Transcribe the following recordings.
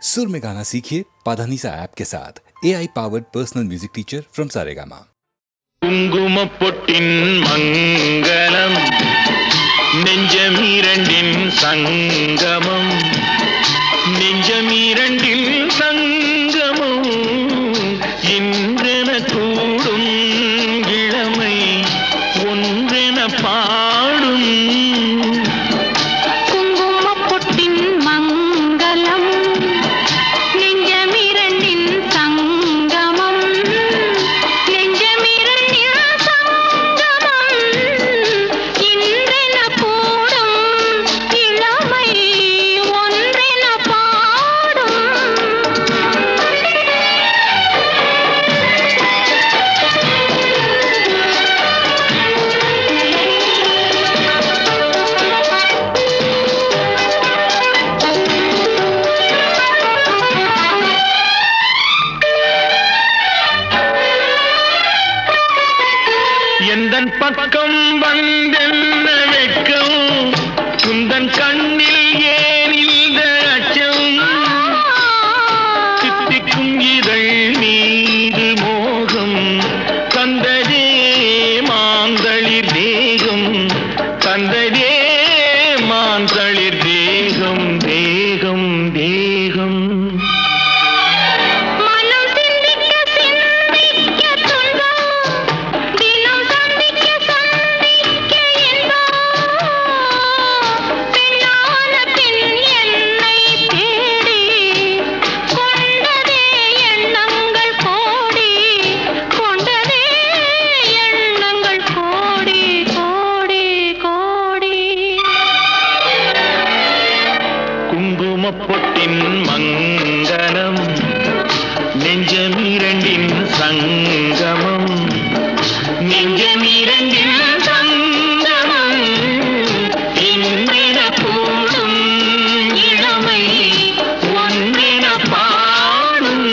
सुर में गाना सीखिए पाधानीसा ऐप के साथ AI powered personal music teacher from Saregama. குங்குமப்பொட்டின் மங்களம் நெஞ்சமீரண்டின் சங்கமம் நெஞ்சமீரண்டில் சங்கமம் இன்றென கூடும் இளமை ஒன்றென பாடும் குங்குமப்பொட்டின் மங்களம் நெஞ்சமீரண்டின் சங்கமம் நெஞ்சமீரண்டின் சங்கமம் இன்றென கூடும் இளமை ஒன்றென பாடும். எந்தன் பக்கம் வந்தென்ன வெட்கம் குந்தன் கண்ணில் ஏன் இந்த அச்சம் சித்திக்கும் இதழ் மீது மோகம் தந்ததே மாந்தளிர் தேகம் தந்ததே மாந்தளிர் தேகம் தேகம் தேகம் மனம் சிந்திக்க சிந்திக்க துன்பம் தினம் சந்திக்க சந்திக்க இன்பம் பெண்ணான பெண் என்னை தேடி கொண்டதே எண்ணங்கள் கோடி கொண்டதே எண்ணங்கள் கோடி கோடி கோடி. குங்குமப்பொட்டின் மங்களம் நெஞ்சமீரண்டின் சங்கமம் நெஞ்சமீரண்டின் சங்கமம் இன்றென கூடும் இளமை ஒன்றென பாடும்.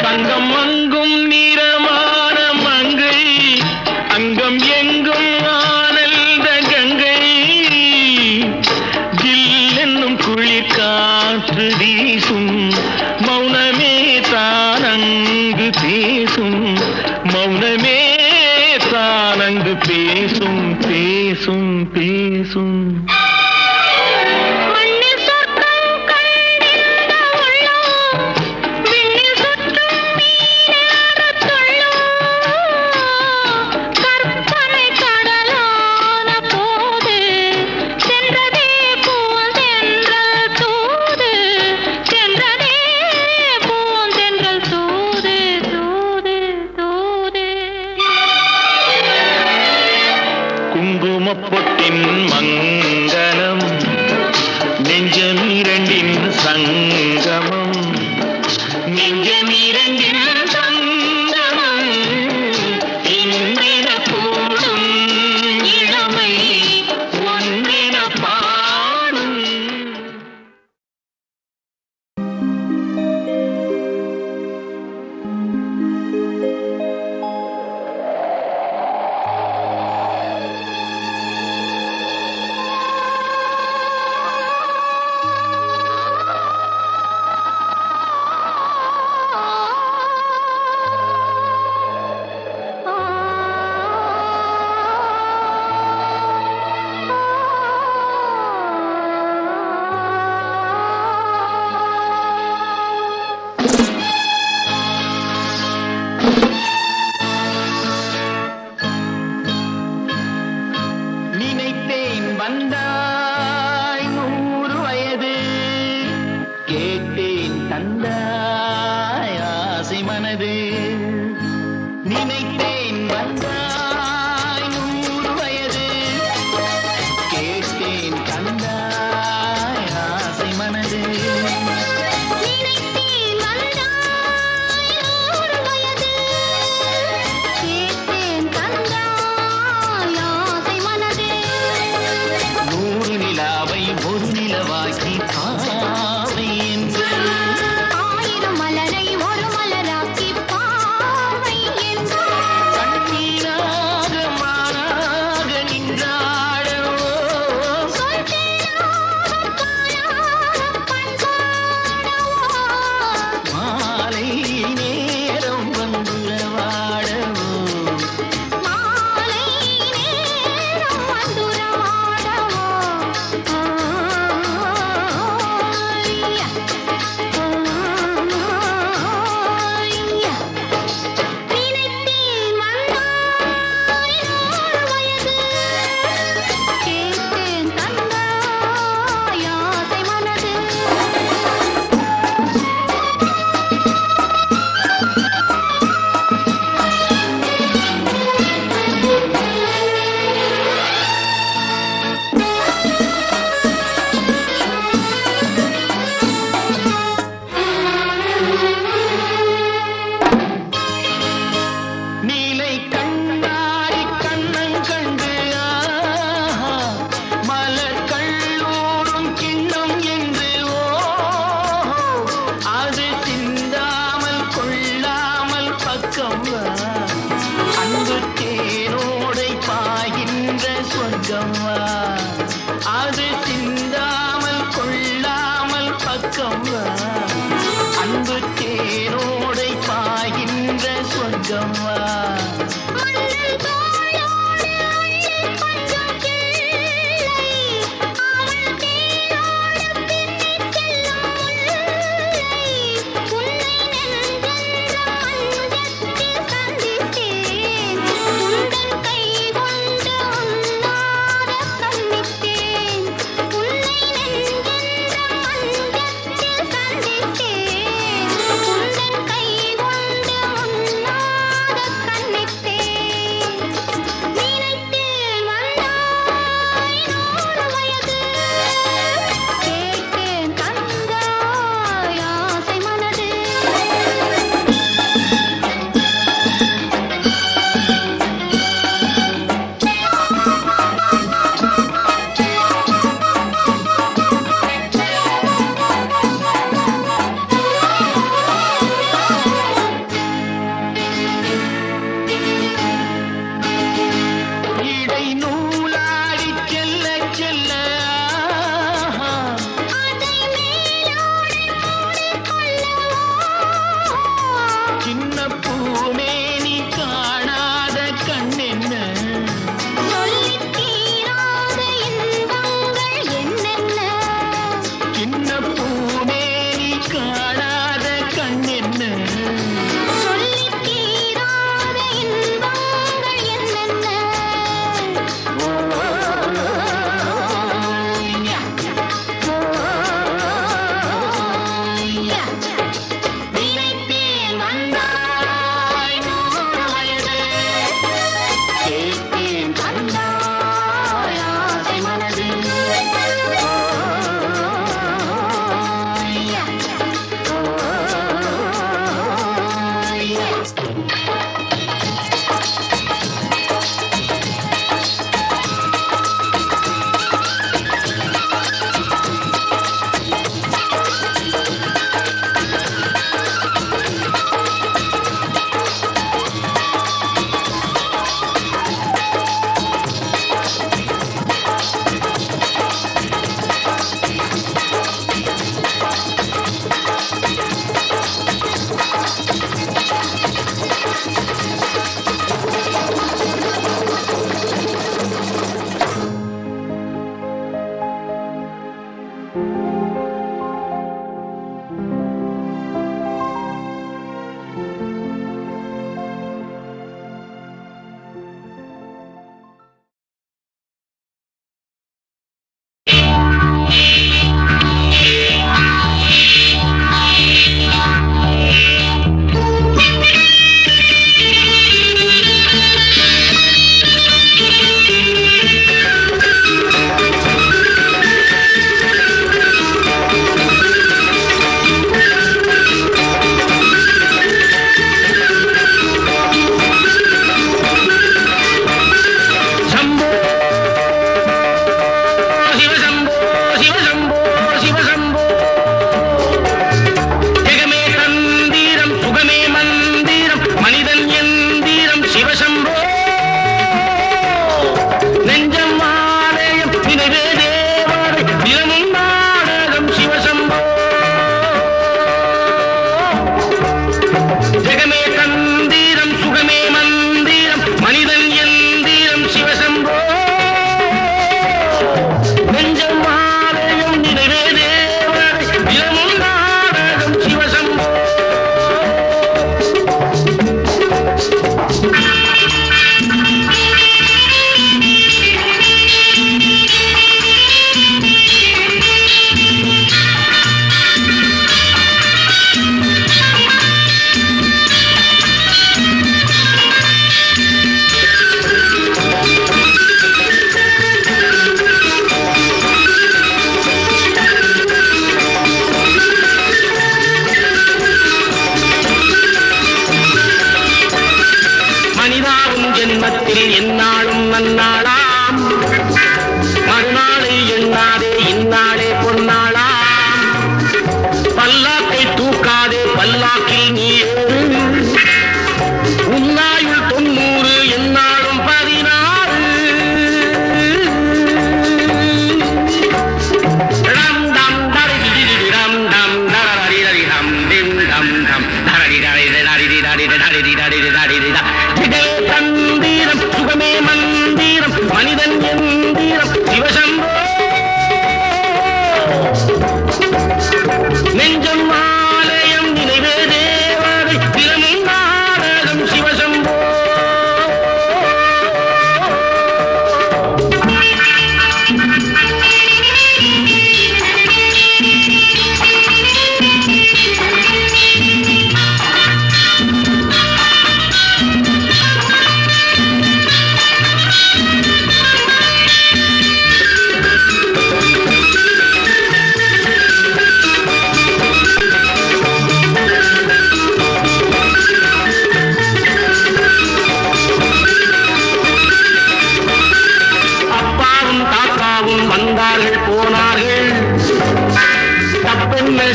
தங்கம் அங்கும் நிறமான மங்கை அங்கம் எங்கும் ஆனந்த கங்கை ஜில் என்னும் குளிர் காற்று வீசும் மௌனமே தானங்கு பேசும் மௌனமே தானங்கு பேசும் பேசும் பேசும். மண்ணில் சொர்க்கம் கண்டிருந்த உள்ளம் விண்ணில் சுற்றும் மீனாகத் துள்ளும். கற்பனை கடலான போது சென்றதே பூந்தென்றல் தூது சென்றதே பூந்தென்றல் தூது தூது தூது. குங்குமப்பொட்டின் மங்களம் நெஞ்சமீரண்டின் சங்கமம் நெஞ்சமீரண்டின் சங்கமம் இன்றென கூடும் இளமை ஒன்றென பாடும். நினைத்தேன் வந்தாய் 100 வயது கேட்டேன் தந்தாய் ஆசை மனது நினைத்தேன் வந்தாய் 100 வயது கேட்டேன் தந்தாய் ஆசை மனது நினைத்தேன் வந்தாய் 100 வயது கேட்டேன் தந்தாய் ஆசை மனது. பக்கம் வா, அது சிந்தாமல் கொள்ளாமல் பக்கம் வா, அன்பு தேரோடை பாய்கின்ற சொர்க்கம் வா. மன்னன் தோளோடு அள்ளிக் கொஞ்சம் கிள்ளை, அவள் தேரோடு பின்னிச் செல்லும் முல்லை. உன்னை நெஞ்சென்ற மஞ்சத்தில் சந்தித்தேன், உந்தன் கை கொண்டு உண்ணாத கண்ணி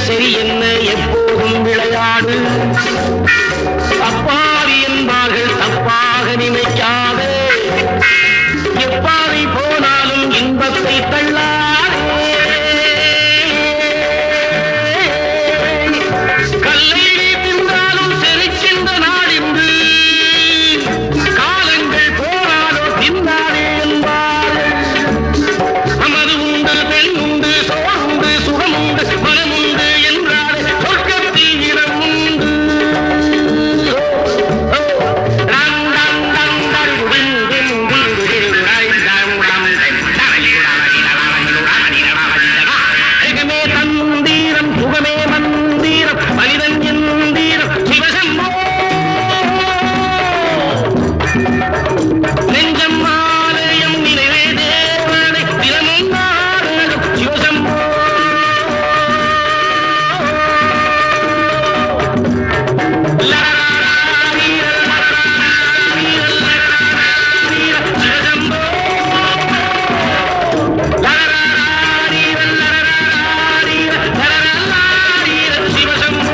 சரி என்ன எப்போதும் விளையாடு. அப்பாவி என்பார்கள் தப்பாக நினைக்காதே. எப்பாவை போனாலும் இன்பத்தை தள்ளாதே. கல்லை தின்றாலும் செழிக்கின்ற நாடின்று காலங்கள் போனாலோ தின்னாதே என்பார்கள். அமது உண்டு பெண் உண்டு சோர் உண்டு சுகம் உண்டு மனம் உண்டு என்றாலே சொர்க்கத்தில் இடம் உண்டு. ஜெகமே தந்தீரம் சுகமே மந்தீரம் மனிதன் எந்தீரம் சிவசம்போ. நெஞ்சம் ஆலயம் நினைவே தேவனை தினமும் நாடகம் சிவசம்போ. சிவசம்போ சிவசம்போ.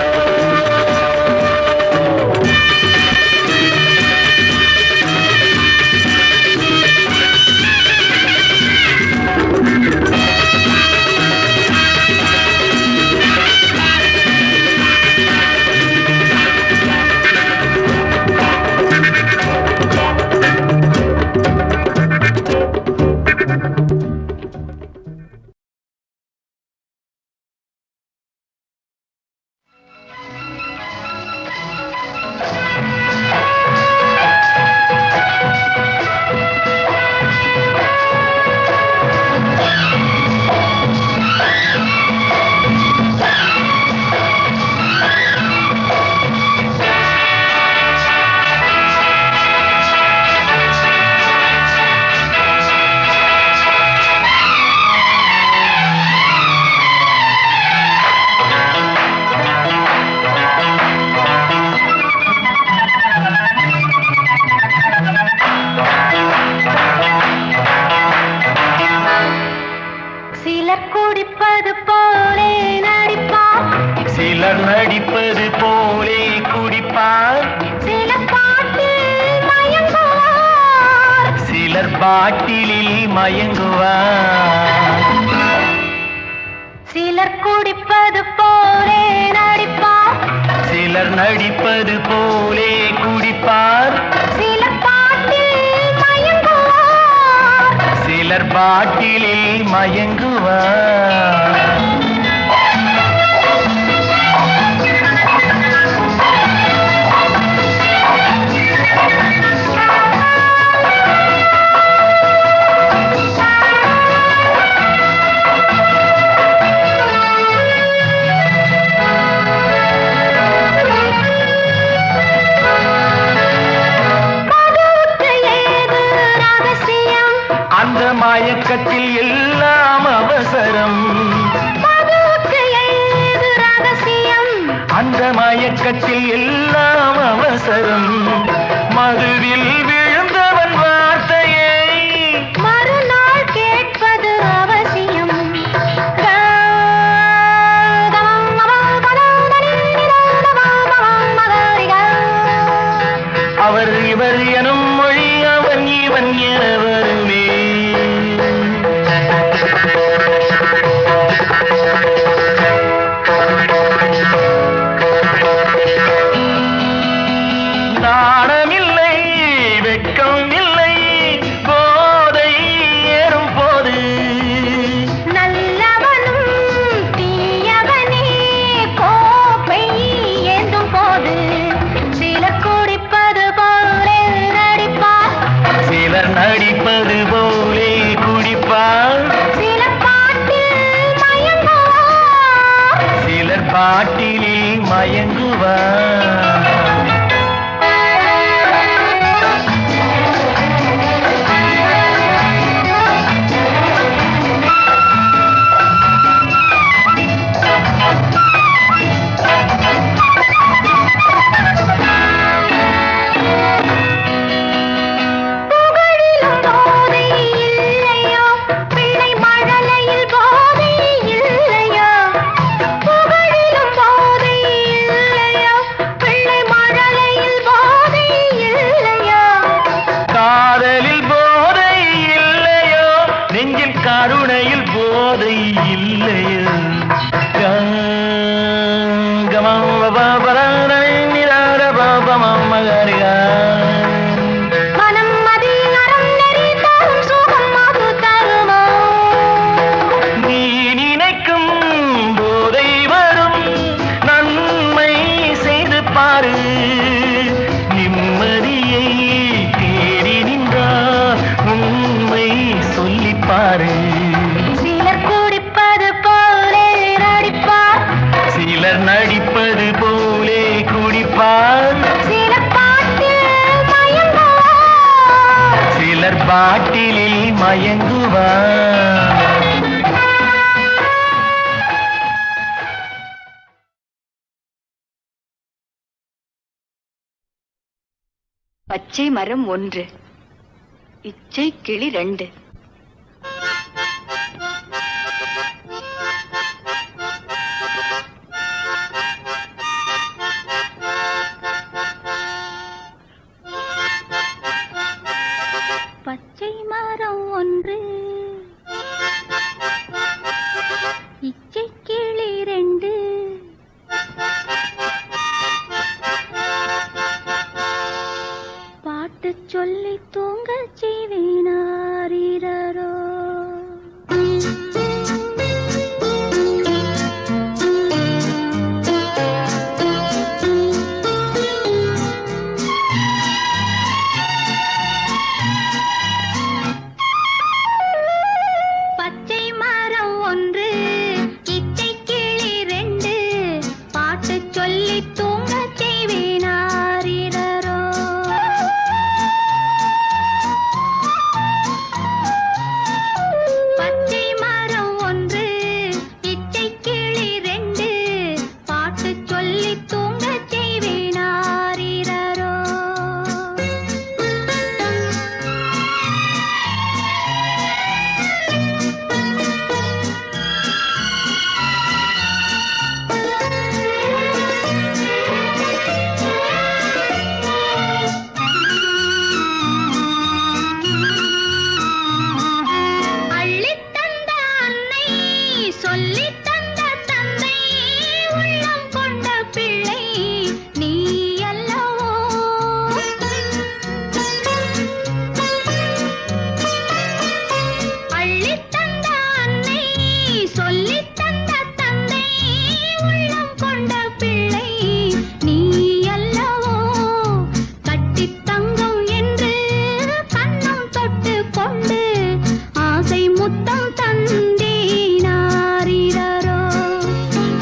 சிலர் குடிப்பது போலே நடிப்பார், சிலர் நடிப்பது போலே குடிப்பார். சிலர் பாட்டில் மயங்குவார், சிலர் பாட்டிலில் மயங்குவார். சிலர் குடிப்பது போலே நடிப்பார், சிலர் நடிப்பது போலே குடிப்பார். சிலர் பாட்டில் மயங்குவார், சிலர் பாட்டிலில் மயங்குவார். மதுவுக்கு ஏது ரகசியம், அந்த மயக்கத்தில் எல்லாம் அவசரம். மதுவுக்கு ஏது ரகசியம், அந்த மயக்கத்தில் எல்லாம் அவசரம். மதுவில் விழுந்தவன் வார்த்தையை மறுநாள் கேட்பது அவசியம். அவர் இவர் எனும் மொழி அவன் இவன் என வருமே. நாணமில்லை கருணையில் போதை இல்லையா மனம் அதில் அறம் நெறி தரும் சுகம் அது தருமோ நீ நினைக்கும் போதை வரும் நன்மை செய்து பாரு நிம்மதியை தேடி நின்றார் உண்மை சொல்லிப் பாரு சிலர் குடிப்பது போலே நடிப்பார் சிலர் நடிப்பது போலே குடிப்பார் சிலர் பாட்டில் மயங்குவார் சிலர் பாட்டிலில் மயங்குவார் பச்சை மரம் 1 இச்சை கிளி 2 பச்சை மரம் 1 இச்சை கிளி 2 பாட்டு சொல்லி தூங்க செய்வேனாரோ பச்சை மரம் 1 இச்சை கிளி 2 பாட்டு சொல்லி தூங்க செய்வேனாரோ பச்சை மரம் 1 இச்சை கிளி 2 பாட்டு சொல்லி தூங்க செய்வேனாரோ அள்ளித் தந்த அன்னை சொல்லித் தந்த தந்தை உள்ளம் கொண்ட பிள்ளை நீ அல்லவோ அள்ளித் தந்த அன்னை சொல்லித் தந்த தந்தை உள்ளம் கொண்ட பிள்ளை நீ அல்லவோ கட்டித் தங்கம் என்று கண்ணம் தொட்டு கொண்டு ஆசை முத்தம் தந்தேனாரோ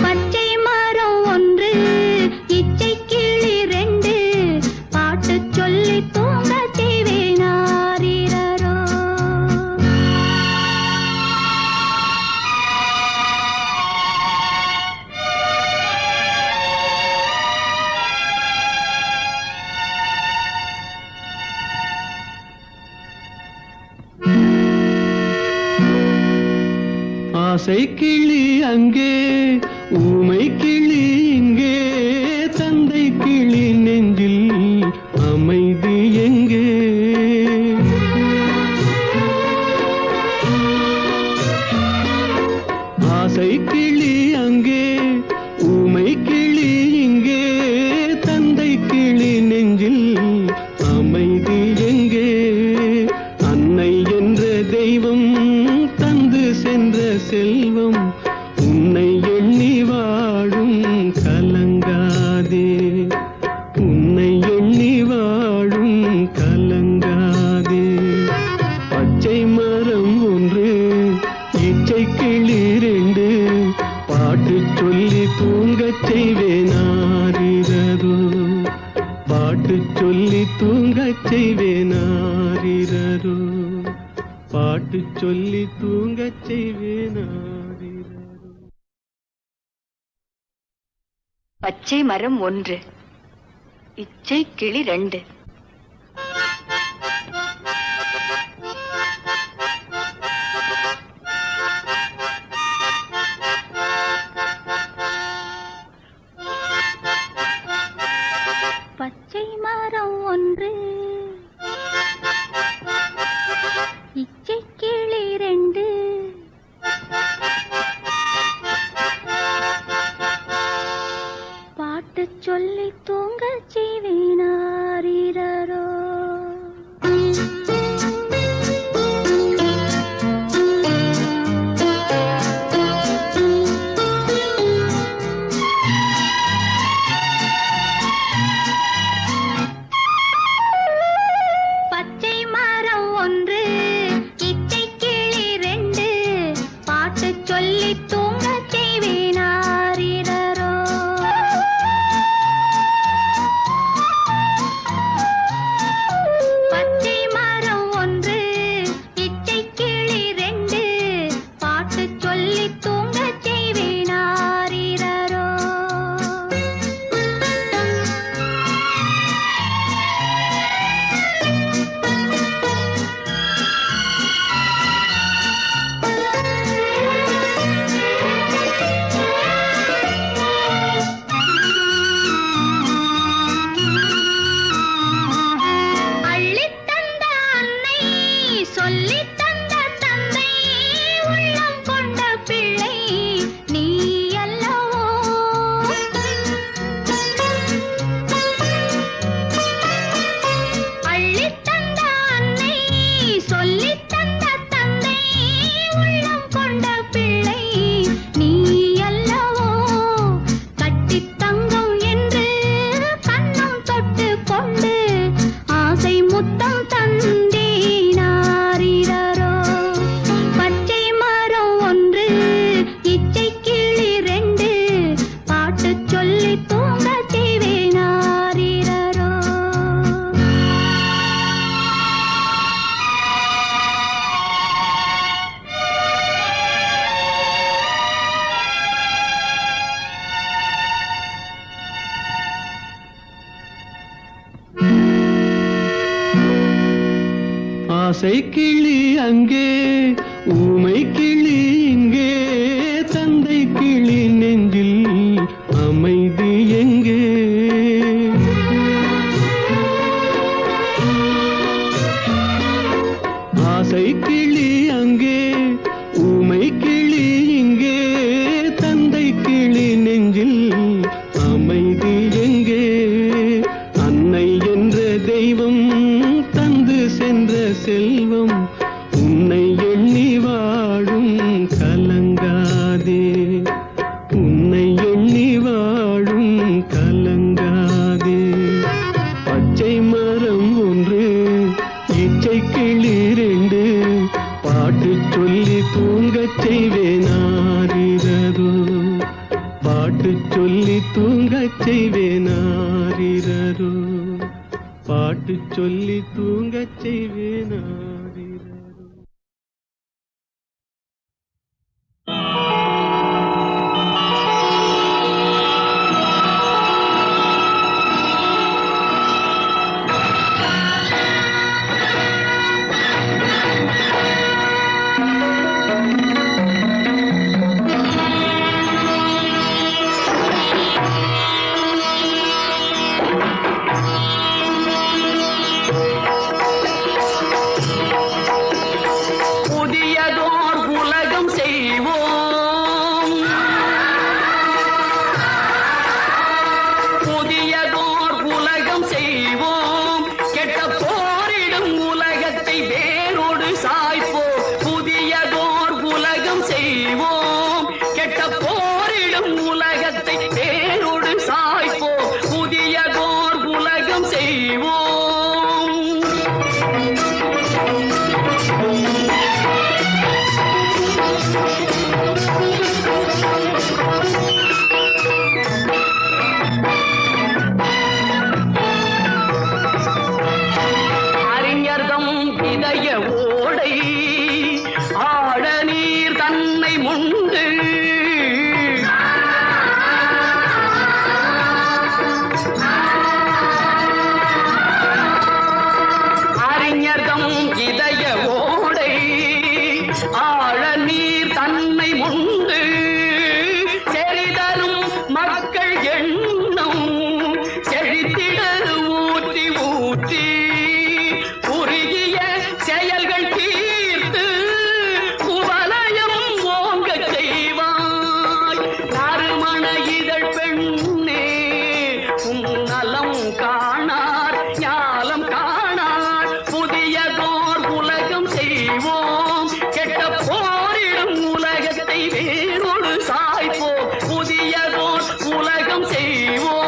பச்சை மரம் 1 இச்சை கிளி 2 பாட்டு சொல்லி தூங்க செய்வேனாரோ ஆசை கிளி அங்கே ஊமை கிளி இங்கே தந்தை கிளி நெஞ்சில் அமைதி எங்கே ஆசை கிளி அங்கே ஊமை கிளி இங்கே தந்தை கிளி நெஞ்சில் அமைதி எங்கே அன்னை என்ற தெய்வம் தந்து சென்ற செல்வம் உன்னை எண்ணி வாழும் கலங்காதே உன்னை எண்ணி வாழும் கலங்காதே பச்சை மரம் 1 இச்சை கிளி 2 பாட்டு சொல்லி தூங்கச் செய்வேனாரோ பாட்டு சொல்லி தூங்கச் செய்வேனாரோ பாட்டு சொல்லி தூங்கச் செய்வேனாரோ பச்சை மரம் 1 இச்சை கிளி 2 பச்சை மரம் 1 இச்சை கிளி 2 ஆசை கிளி அங்கே ஊமை கிளி இங்கே தந்தை கிளி நெஞ்சில் அமைதி எங்கே ஆசை கிளி அங்கே ஊமை கிளி இங்கே தந்தை கிளி நெஞ்சில் அமைதி எங்கே அன்னை என்ற தெய்வம் தந்து சென்ற செல்வம் உன்னை எண்ணி வாழும் கலங்காதே உன்னை எண்ணி வாழும் கலங்காதே பச்சை மரம் ஒன்று இச்சை கிளி ரெண்டு பாட்டு சொல்லி தூங்கச் செய்வேனாரிரோ பாட்டு சொல்லி தூங்கச் செய்வேனாரிரோ பாட்டு சொல்லி தூங்கச் செய்வேனாரிரோ புதியதோர் உலகம் செய்வோம் புதியதோர் உலகம் செய்வோம் கெட்ட போரிடும் உலகத்தை வேரோடு சாய்ப்போம் புதியதோர் உலகம் செய்வோம் கெட்ட போரிடும் உலகத்தை வேரோடு சாய்ப்போம் புதியதோர் உலகம் செய்வோம் அறிஞர்தம் இதய ஓடை ஆழ நீர் தன்னை முண்டு அறிஞர்தம் இதய ஓடை ஆழ நீர் தன்னை முண்டு செறிதரும் மக்கள் எண்ணம் செழித்திட ஊற்றி ஊற்றி குறுகிய செயல்கள் தீர்த்து குவலயம் ஓங்கச் செய்வாய் நறுமண இதழ் பெண்ணே உன் நலம் காணார் ஞாலம் காணார் புதியதோர் உலகம் செய்வோம் கெட்ட போரிடும் உலகத்தை வேரோடு சாய்ப்போம் புதியதோர் உலகம் செய்வோம்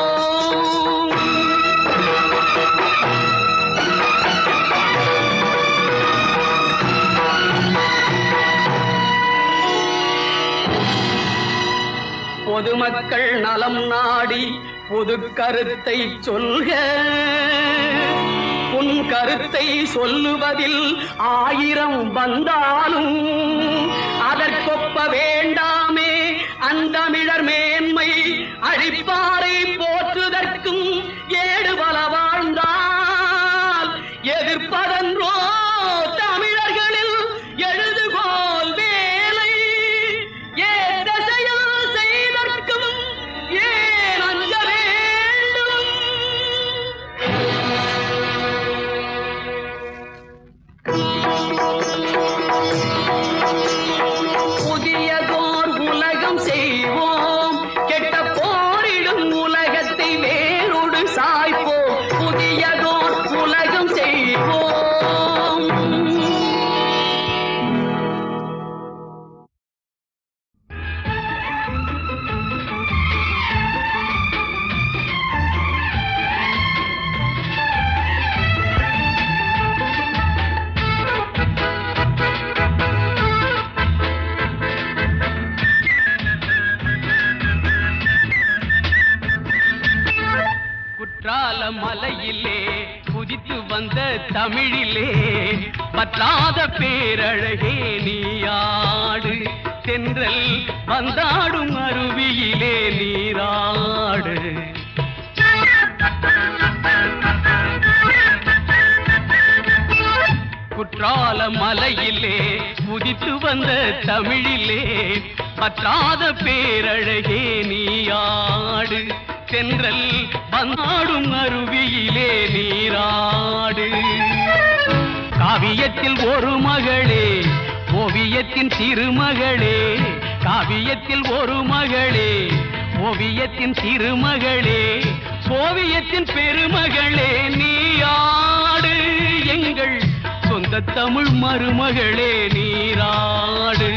பொதுமக்கள் நலம் நாடி பொது கருத்தை சொல்க உன் கருத்தை சொல்லுவதில் 1000 வந்தாலும் அதற்கொப்ப வேண்டாமே அந்தமிழர் மேன்மை அழிப்பாரை போற்றுதற்கும் ஏடு பல வாழ்ந்தால் எதிர்ப்பதன்றோ தமிழர்களில் எழுதுகோல் வேலை ஏற்ற செயல் செய்தற்கும் ஏன் அஞ்ச வேண்டும் புதியதோர் உலகம் செய்வோம் கெட்ட போரிடும் உலகத்தை வேரோடு சாய்ப்போம் புதியதோர் உலகம் செய்வோம் குற்றால மலையிலே குதித்து வந்த தமிழிலே பற்றாத பேரழகே நீயாடு தென்றல் வந்தாடும் அருவியிலே நீராடு குற்ற குற்றால மலையிலே உதித்து வந்த தமிழிலே பற்றாத பேரழகே நீயாடு தென்றல் வந்தாடும் அருவியிலே நீராடு காவியத்தில் ஒரு மகளே ஓவியத்தின் திருமகளே காவியத்தில் ஒரு மகளே ஓவியத்தின் திருமகளே ஓவியத்தின் பெருமகளே நீயாடு எங்கள் சொந்த தமிழ் மருமகளே நீராடு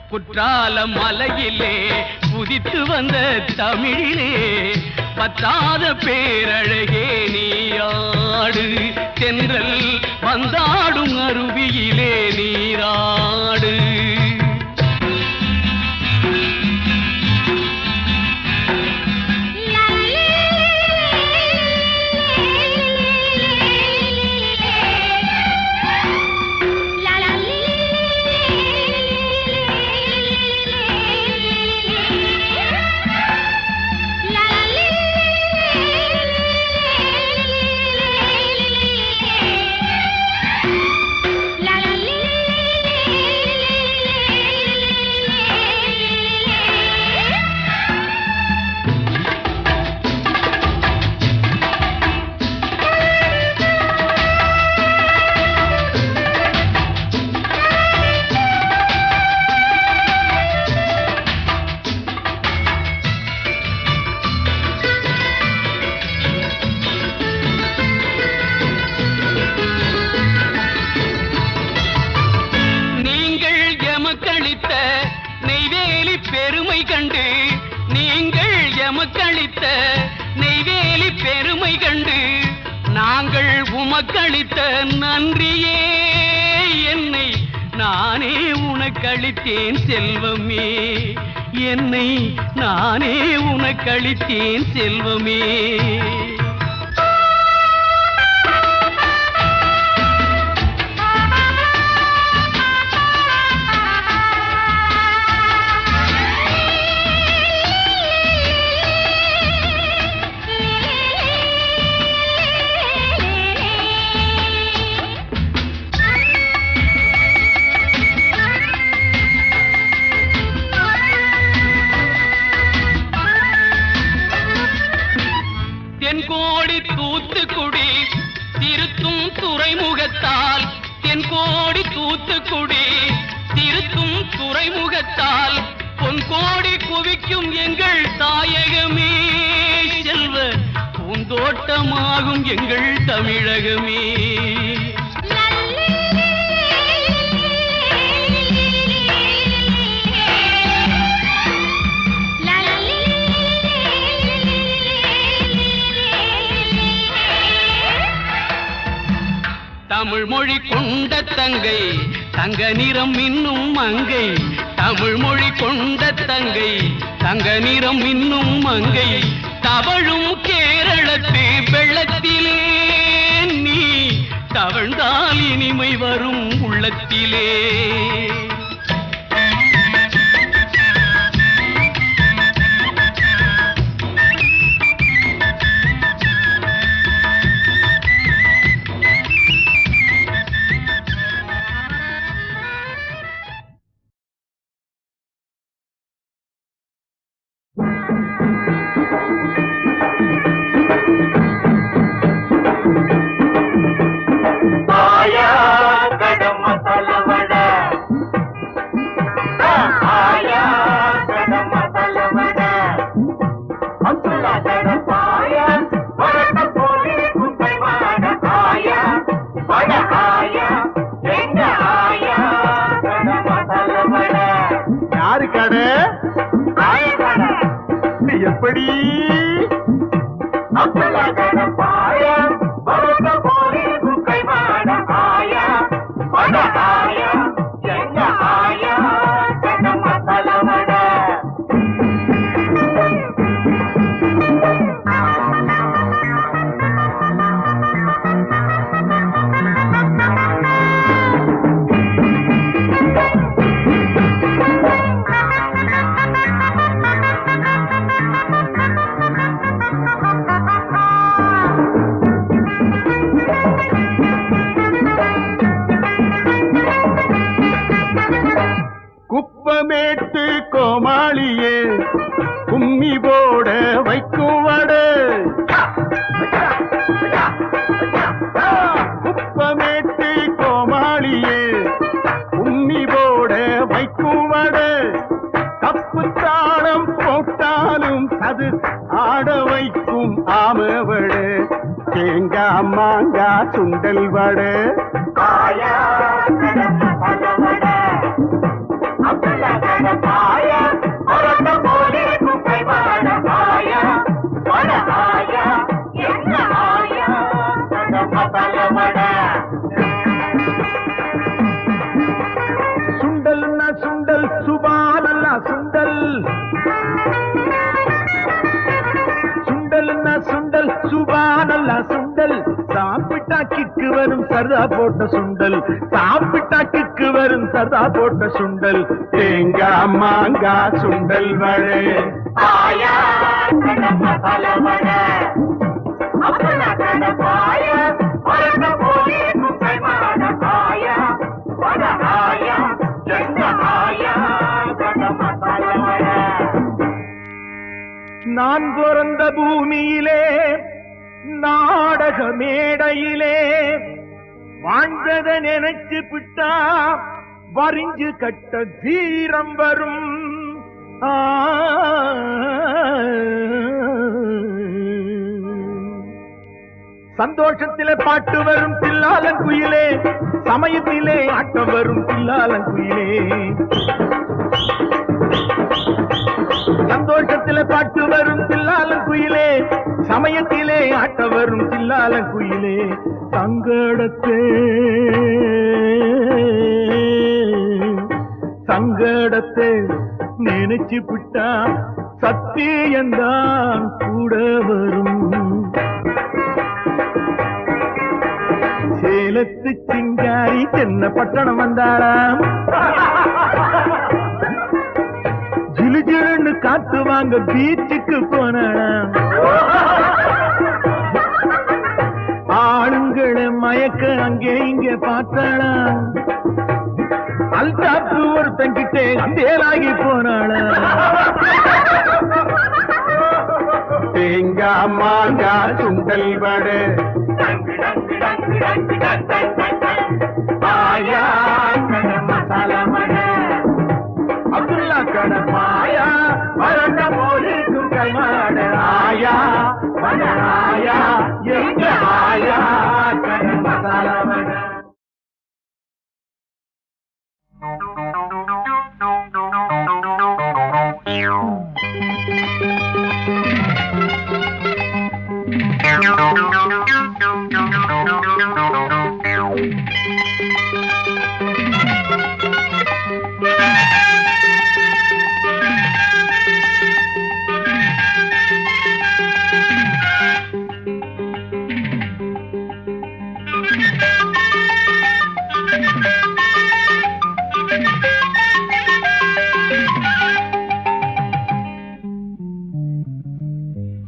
குற்றால மலையிலே உதித்து வந்த தமிழிலே பத்தாத பேரழகே நீயாடு தென்றல் வந்தாடும் அருவியிலே நீராடு பெருமை கண்டு நீங்கள் எமக்களித்த நெய்வேலி பெருமை கண்டு நாங்கள் உமக்களித்த நன்றியே என்னை நானே உனக்களித்தேன் செல்வமே என்னை நானே உனக்களித்தேன் செல்வமே தென்கோடி தூத்துக்குடி திருத்தும் துறைமுகத்தால் தென்கோடி தூத்துக்குடி திருத்தும் துறைமுகத்தால் பொன்கோடி குவிக்கும் எங்கள் தாயகமே செல்வ பூந்தோட்டமாகும் எங்கள் தமிழகமே தமிழ் மொழி கொண்ட தங்கை தங்க நிறம் இன்னும் மங்கை தமிழ் மொழி கொண்ட தங்கை தங்க நிறம் இன்னும் மங்கை தவழும் கேரளத்து வெள்ளத்திலே நீ தவழ்ந்தால் இனிமை வரும் உள்ளத்திலே எப்படி குப்பமேட்டு கோமாளியே கும்மி போட வைக்கும் வடு குப்பமேட்டு கோமாளியே கும்மி போட வைக்கும் வடு தப்பு தாளம் போட்டாலும் அது ஆட வைக்கும் ஆமவடு தேங்கா மாங்கா சுண்டல் வடு சுண்டல்னா சுண்டல் சுபானல்லா சுண்டல் சுண்டல்னா சுண்டல் சுபானல்லா சுண்டல் சாப்பிட்டா கிக்கு வரும் சர்தா போட்ட சுண்டல் சாப்பிட்டா கிக்கு வரும் சர்தா போட்ட சுண்டல் தேங்கா மாங்கா சுண்டல் வடை நான் பிறந்த பூமியிலே நாடக மேடையிலே வாழ்ந்தத நினைச்சு விட்டா வரிஞ்சு கட்ட தீரம் வரும் சந்தோஷத்திலே பாட்டு வரும் தில்லாலங்குயிலே சமயத்திலே ஆட்டம் வரும் தில்லாலங்குயிலே சந்தோஷத்திலே பாட்டு வரும் தில்லாலங்குயிலே சமயத்திலே ஆட்ட வரும் தில்லாலங்குயிலே சங்கடத்தை நினைச்சு விட்டா சத்தியந்தான் கூட வரும் சேலத்து சிங்காரி தென்ன பட்டணம் வந்தாராம் ஜிலுஜிலுன்னு காத்து வாங்க பீச்சுக்கு போனாராம் ஆளுங்களை மயக்க அங்கே இங்க பார்த்தாளாம் அல்டாப்பு ஒருத்தங்கிட்டே அந்தேலாகி போனாளாம் தேங்கா மாங்கா சுண்டல் வடை ஆயா மசாலா மடை அப்துல்லா கட மாயா வறண்ட மோடி துங்கல் மாட ஆயா வட ஆயா எங்க ஆயா கட மசாலா மடை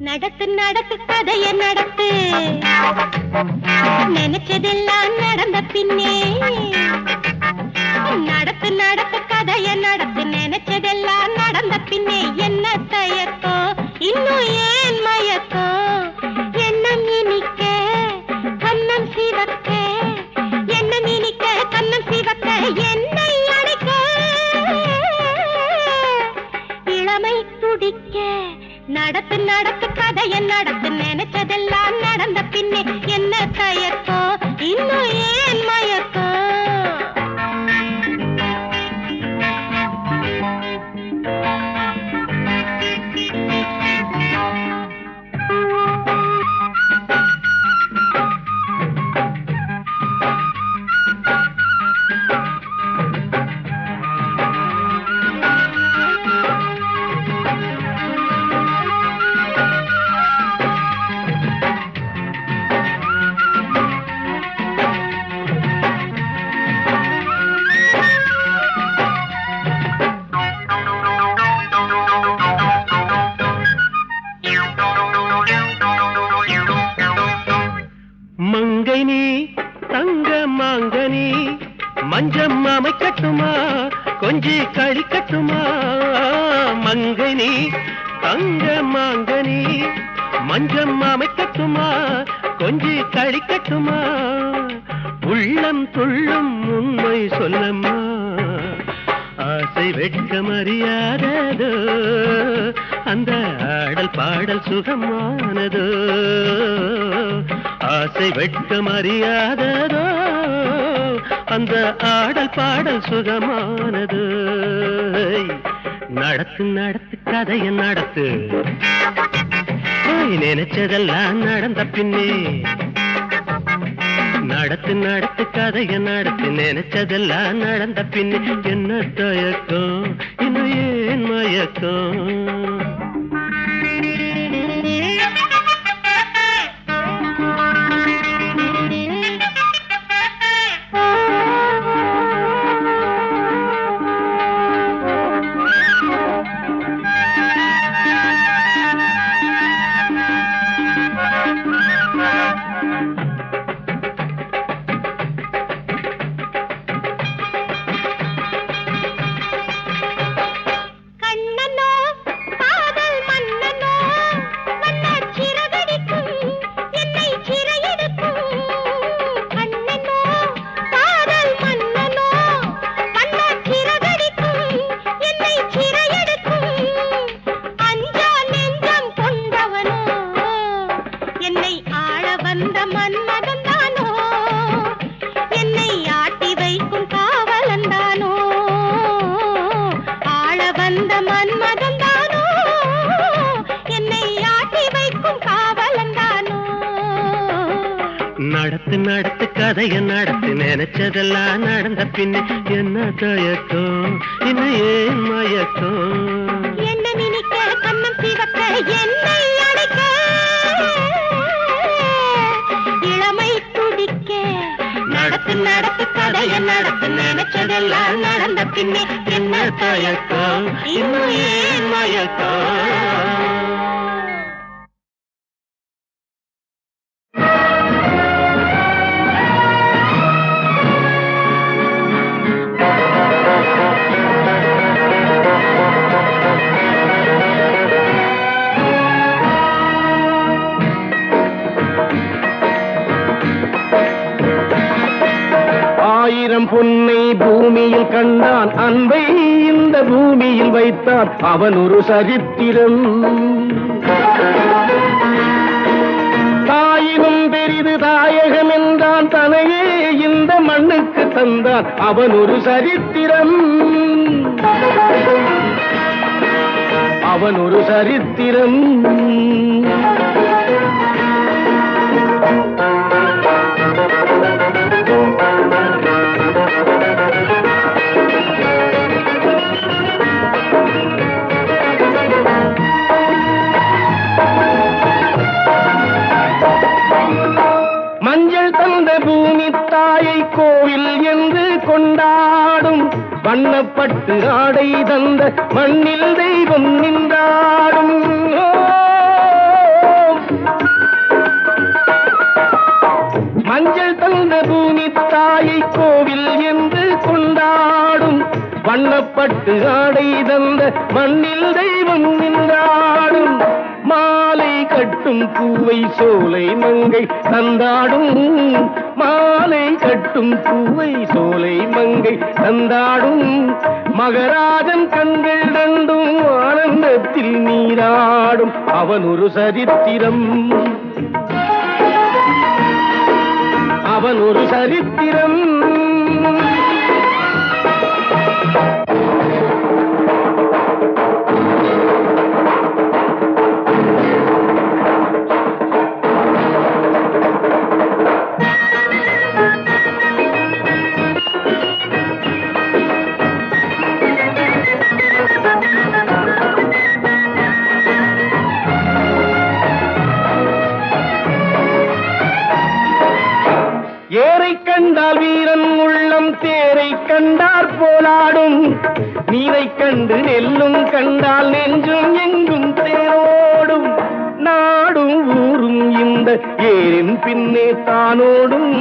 நடத்து நடத்து கதைய நடத்து நினைச்சதெல்லாம் நடந்த பின்னே நடத்து நடத்து கதைய நடத்து நினைச்சதெல்லாம் நடந்த பின்னே என்ன தயக்கோ இன்னும் ஏன் மயக்கோ எண்ணம் இனிக்க கண்ணம் சிவக்க எண்ணம் இனிக்க கண்ணம் சிவக்க என்னை அடைக்க இளமை துடிக்க நடத்து நடத்து கதைய நடத்து நினைச்சதெல்லாம் நடந்த பின்னே என்ன தயக்கோ இன்னும் ஏன் மயக்கோ கொஞ்சி கழிக்கட்டுமா மங்கனி தங்க மாங்கனி மஞ்சம் அமைக்கட்டுமா கொஞ்சி கழிக்கட்டுமா உள்ளம் துள்ளும் உண்மை சொல்லம்மா ஆசை வெட்கம் அறியாததோ அந்த ஆடல் பாடல் சுகமானதோ ஆசை வெட்கம் அறியாததோ அந்த ஆடல் பாடல் சுகமானது நடத்து நடத்து கதைய நடத்து நினைச்சதெல்லாம் நடந்த பின்னே நடத்து நடத்து கதைய நடத்து நினைச்சதெல்லாம் நடந்த பின்னே என்ன தயக்கம் இன்னும் ஏன் மயக்கம் நடத்து நடத்து கதைய நடத்து நினைச்சதெல்லாம் நடந்த பின்ன என்ன தயக்கம் இன்னும் ஏன் மயக்கம் என்ன நினைக்க கண்ணம் சிவக்க என்னை அழைக்க இளமை துடிக்க நடத்து நடத்து கதைய நடத்து நினைச்சதெல்லாம் நடந்த பின்ன என்ன தயக்கம் இன்னும் ஏன் மயக்கம் ஆயிரம் பொன்னை பூமியில் கண்டான் அன்பை இந்த பூமியில் வைத்தான் அவன் ஒரு சரித்திரம் தாயினும் பெரிது தாயகம் என்றான் தனையே இந்த மண்ணுக்கு தந்தான் அவன் ஒரு சரித்திரம் அவன் ஒரு சரித்திரம் மஞ்சள் தந்த பூமி தாயை கோவில் என்று கொண்டாடும் வண்ணப்பட்டு ஆடை தந்த மண்ணில் தெய்வம் நின்றாடும் மஞ்சள் தந்த பூமி தாயை கோவில் என்று கொண்டாடும் வண்ணப்பட்டு ஆடை தந்த மண்ணில் தெய்வம் நின்றாடும் மாலை கட்டும் பூவை சோலை மங்கை தந்தாடும் மாலை கட்டும் பூவை சோலை மங்கை தந்தாடும் மகராஜன் கண்கள் ரெண்டும் ஆனந்தத்தில் நீராடும் அவன் ஒரு சரித்திரம் அவன் ஒரு சரித்திரம் ஏரை கண்டால் வீரன் உள்ளம் தேரை கண்டார் போலாடும் நீரை கண்டு நெல்லும் கண்டால் நெஞ்சும் எங்கும் தேரோடும் நாடும் ஊரும் இந்த ஏரின் பின்னே தானோடும்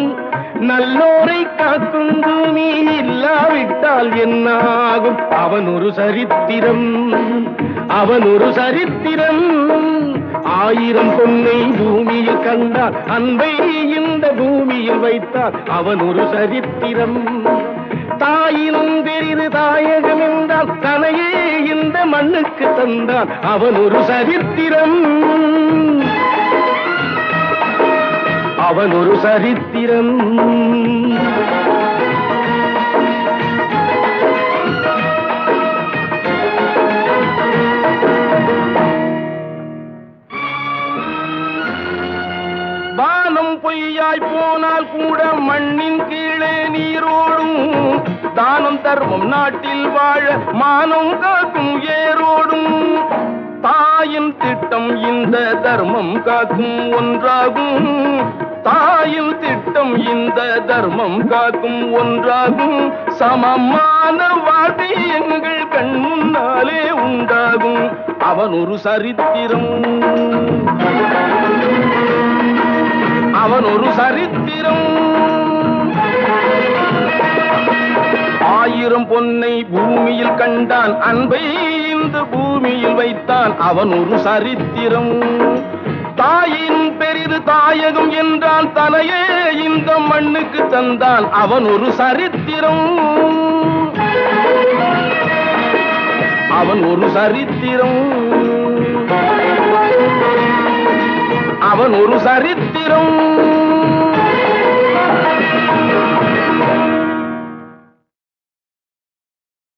நல்லோரை காக்கும் பூமி இல்லாவிட்டால் என்னாகும்? அவன் ஒரு சரித்திரம், அவன் ஒரு சரித்திரம். 1000 பொன்னை பூமியில் கண்டால் அன்பை இந்த பூமியில் வைத்தால் அவன் ஒரு சரித்திரம். தாயினும் பெரிது தாயகம் என்றால் தனையே இந்த மண்ணுக்கு தந்தான் அவன் ஒரு சரித்திரம், அவன் ஒரு சரித்திரம். வானம் பொய்யாய் போனால் கூட மண்ணின் கீழே நீரோடும். தானம் தர்மம் நாட்டில் வாழ மானம் காக்கும் ஏரோடும். தாயின் திட்டம் இந்த தர்மம் காக்கும் ஒன்றாகும். தாயின் திட்டம் இந்த தர்மம் காக்கும் ஒன்றாகும். சமமான வாழ்க்கை எங்கள் கண் முன்னாலே உண்டாகும். அவன் ஒரு சரித்திரம், அவன் ஒரு சரித்திரம். 1000 பொன்னை பூமியில் கண்டான் அன்பை இந்த பூமியில் வைத்தான் அவன் ஒரு சரித்திரம். தாயின் பெரிது தாயகம் என்றான் தனையே இந்த மண்ணுக்கு தந்தான் அவன் ஒரு சரித்திரம், அவன் ஒரு சரித்திரம், அவன் ஒரு சரித்திரம்.